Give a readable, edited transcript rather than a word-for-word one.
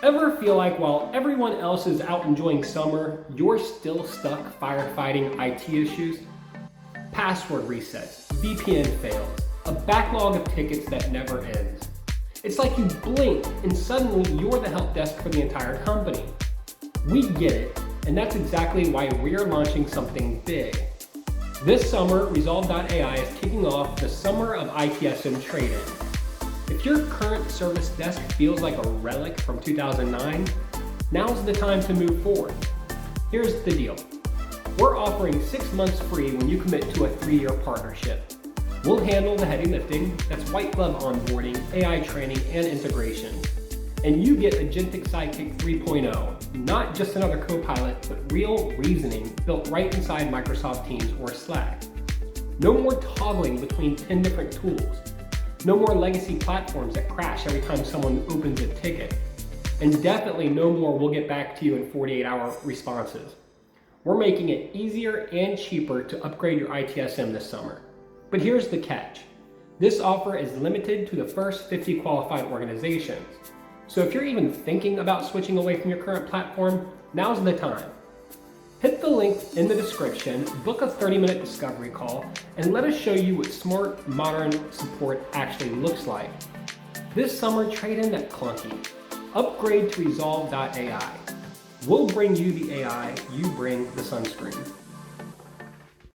Ever feel like while everyone else is out enjoying summer, you're still stuck firefighting IT issues? Password resets, VPN fails, a backlog of tickets that never ends. It's like you blink and suddenly you're the help desk for the entire company. We get it, and that's exactly why we're launching something big. This summer, Resolve.ai is kicking off the Summer of ITSM Trade-In. If your current service desk feels like a relic from 2009, now's the time to move forward. Here's the deal. We're offering 6 months free when you commit to a 3-year partnership. We'll handle the heavy lifting, that's white glove onboarding, AI training, and integration. And you get Agentic Sidekick 3.0, not just another co-pilot, but real reasoning built right inside Microsoft Teams or Slack. No more toggling between 10 different tools. No more legacy platforms that crash every time someone opens a ticket. And definitely no more we'll get back to you in 48-hour responses. We're making it easier and cheaper to upgrade your ITSM this summer. But here's the catch. This offer is limited to the first 50 qualified organizations. So if you're even thinking about switching away from your current platform, now's the time. Hit the link in the description, book a 30-minute discovery call, and let us show you what smart, modern support actually looks like. This summer, trade in that clunky. Upgrade to Rezolve.ai. We'll bring you the AI, you bring the sunscreen.